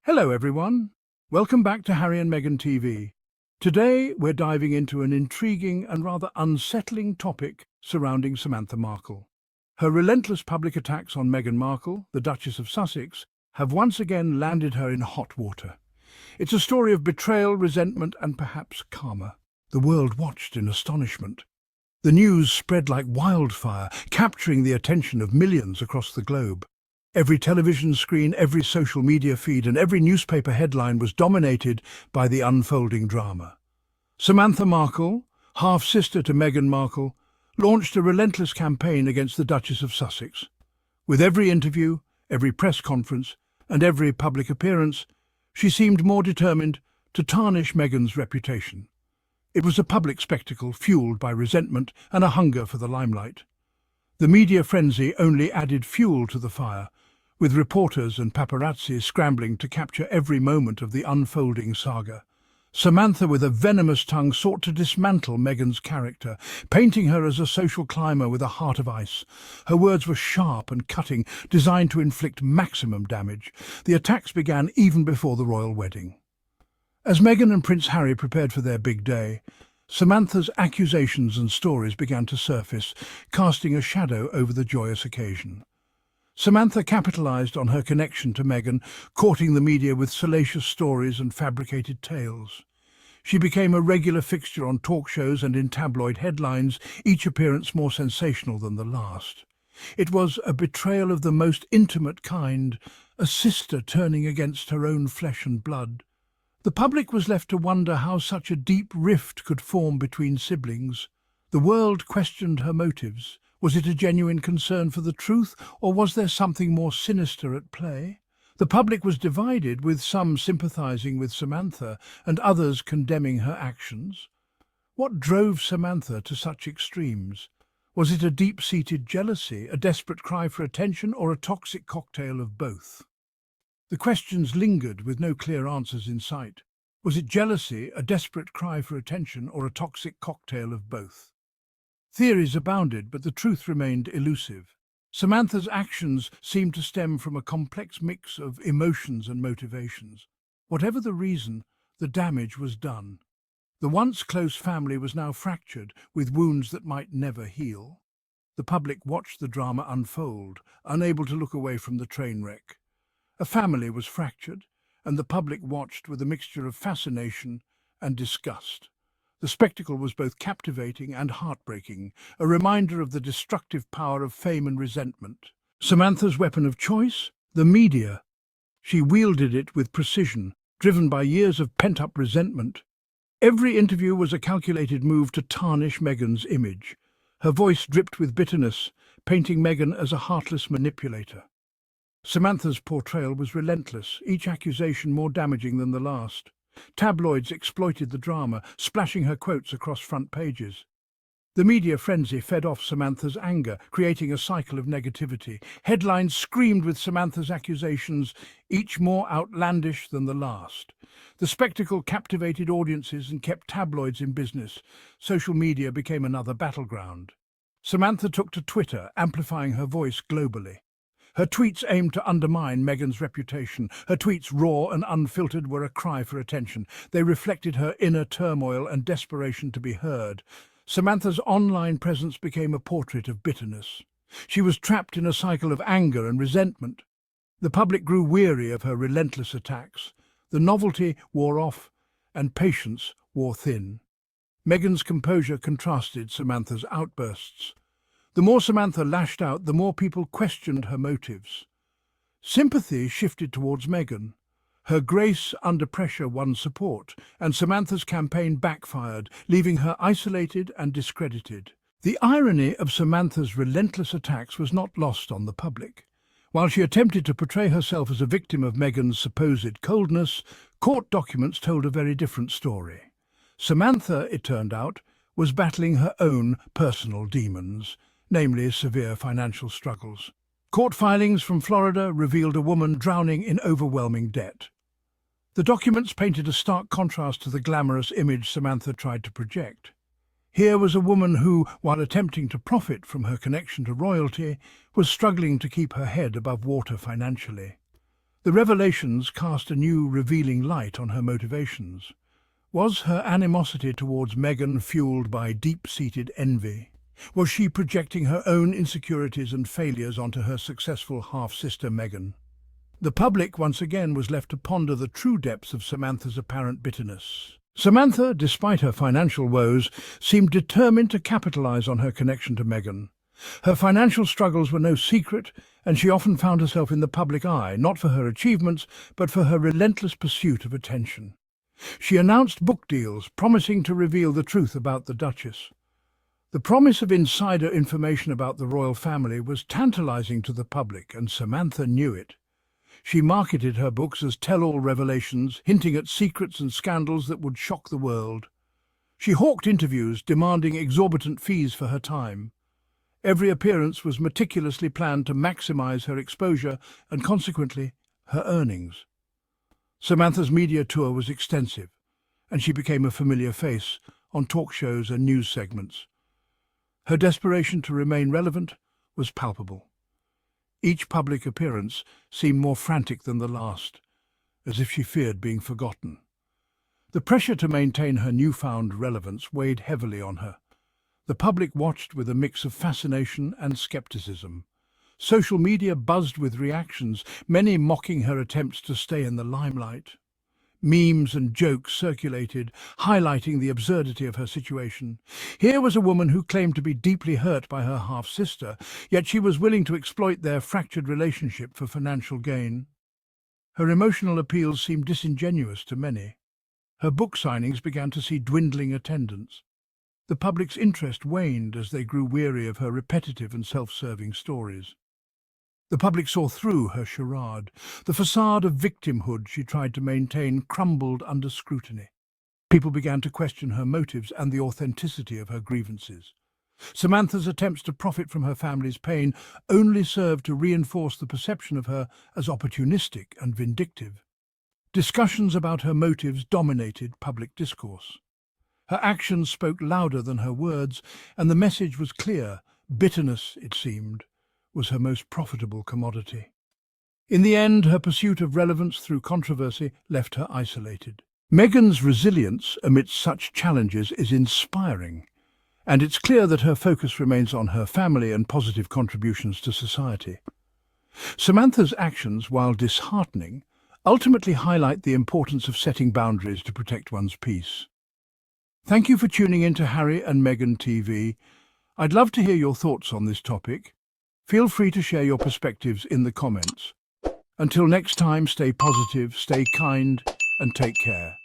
Hello everyone, welcome back to Harry and Meghan TV. Today we're diving into an intriguing and rather unsettling topic surrounding Samantha Markle. Her relentless public attacks on Meghan Markle, the Duchess of Sussex, have once again landed her in hot water. It's a story of betrayal, resentment and perhaps karma. The world watched in astonishment. The news spread like wildfire, capturing the attention of millions across the globe. Every television screen, every social media feed and every newspaper headline was dominated by the unfolding drama. Samantha Markle, half-sister to Meghan Markle, launched a relentless campaign against the Duchess of Sussex. With every interview, every press conference and every public appearance, she seemed more determined to tarnish Meghan's reputation. It was a public spectacle fueled by resentment and a hunger for the limelight. The media frenzy only added fuel to the fire, with reporters and paparazzi scrambling to capture every moment of the unfolding saga. Samantha, with a venomous tongue, sought to dismantle Meghan's character, painting her as a social climber with a heart of ice. Her words were sharp and cutting, designed to inflict maximum damage. The attacks began even before the royal wedding. As Meghan and Prince Harry prepared for their big day, Samantha's accusations and stories began to surface, casting a shadow over the joyous occasion. Samantha capitalized on her connection to Meghan, courting the media with salacious stories and fabricated tales. She became a regular fixture on talk shows and in tabloid headlines, each appearance more sensational than the last. It was a betrayal of the most intimate kind, a sister turning against her own flesh and blood. The public was left to wonder how such a deep rift could form between siblings. The world questioned her motives. Was it a genuine concern for the truth, or was there something more sinister at play? The public was divided, with some sympathizing with Samantha and others condemning her actions. What drove Samantha to such extremes? Was it a deep-seated jealousy, a desperate cry for attention, or a toxic cocktail of both? The questions lingered with no clear answers in sight. Was it jealousy, a desperate cry for attention, or a toxic cocktail of both? Theories abounded, but the truth remained elusive. Samantha's actions seemed to stem from a complex mix of emotions and motivations. Whatever the reason, the damage was done. The once close family was now fractured, with wounds that might never heal. The public watched the drama unfold, unable to look away from the train wreck. A family was fractured, and the public watched with a mixture of fascination and disgust. The spectacle was both captivating and heartbreaking, a reminder of the destructive power of fame and resentment. Samantha's weapon of choice? The media. She wielded it with precision, driven by years of pent-up resentment. Every interview was a calculated move to tarnish Meghan's image. Her voice dripped with bitterness, painting Meghan as a heartless manipulator. Samantha's portrayal was relentless, each accusation more damaging than the last. Tabloids exploited the drama, splashing her quotes across front pages. The media frenzy fed off Samantha's anger, creating a cycle of negativity. Headlines screamed with Samantha's accusations, each more outlandish than the last. The spectacle captivated audiences and kept tabloids in business. Social media became another battleground. Samantha took to Twitter, amplifying her voice globally. Her tweets aimed to undermine Meghan's reputation. Her tweets, raw and unfiltered, were a cry for attention. They reflected her inner turmoil and desperation to be heard. Samantha's online presence became a portrait of bitterness. She was trapped in a cycle of anger and resentment. The public grew weary of her relentless attacks. The novelty wore off, and patience wore thin. Meghan's composure contrasted Samantha's outbursts. The more Samantha lashed out, the more people questioned her motives. Sympathy shifted towards Meghan. Her grace under pressure won support, and Samantha's campaign backfired, leaving her isolated and discredited. The irony of Samantha's relentless attacks was not lost on the public. While she attempted to portray herself as a victim of Meghan's supposed coldness, court documents told a very different story. Samantha, it turned out, was battling her own personal demons, namely severe financial struggles. Court filings from Florida revealed a woman drowning in overwhelming debt. The documents painted a stark contrast to the glamorous image Samantha tried to project. Here was a woman who, while attempting to profit from her connection to royalty, was struggling to keep her head above water financially. The revelations cast a new, revealing light on her motivations. Was her animosity towards Meghan fueled by deep-seated envy? Was she projecting her own insecurities and failures onto her successful half-sister Meghan? The public once again was left to ponder the true depths of Samantha's apparent bitterness. Samantha, despite her financial woes, seemed determined to capitalize on her connection to Meghan. Her financial struggles were no secret, and she often found herself in the public eye, not for her achievements, but for her relentless pursuit of attention. She announced book deals, promising to reveal the truth about the Duchess. The promise of insider information about the royal family was tantalizing to the public, and Samantha knew it. She marketed her books as tell-all revelations, hinting at secrets and scandals that would shock the world. She hawked interviews, demanding exorbitant fees for her time. Every appearance was meticulously planned to maximize her exposure and, consequently, her earnings. Samantha's media tour was extensive, and she became a familiar face on talk shows and news segments. Her desperation to remain relevant was palpable. Each public appearance seemed more frantic than the last, as if she feared being forgotten. The pressure to maintain her newfound relevance weighed heavily on her. The public watched with a mix of fascination and skepticism. Social media buzzed with reactions, many mocking her attempts to stay in the limelight. Memes and jokes circulated, highlighting the absurdity of her situation. Here was a woman who claimed to be deeply hurt by her half-sister, yet she was willing to exploit their fractured relationship for financial gain. Her emotional appeals seemed disingenuous to many. Her book signings began to see dwindling attendance. The public's interest waned as they grew weary of her repetitive and self-serving stories. The public saw through her charade. The facade of victimhood she tried to maintain crumbled under scrutiny. People began to question her motives and the authenticity of her grievances. Samantha's attempts to profit from her family's pain only served to reinforce the perception of her as opportunistic and vindictive. Discussions about her motives dominated public discourse. Her actions spoke louder than her words, and the message was clear. Bitterness, it seemed, was her most profitable commodity. In the end, her pursuit of relevance through controversy left her isolated. Meghan's resilience amidst such challenges is inspiring, and it's clear that her focus remains on her family and positive contributions to society. Samantha's actions, while disheartening, ultimately highlight the importance of setting boundaries to protect one's peace. Thank you for tuning in to Harry and Meghan TV. I'd love to hear your thoughts on this topic. Feel free to share your perspectives in the comments. Until next time, stay positive, stay kind, and take care.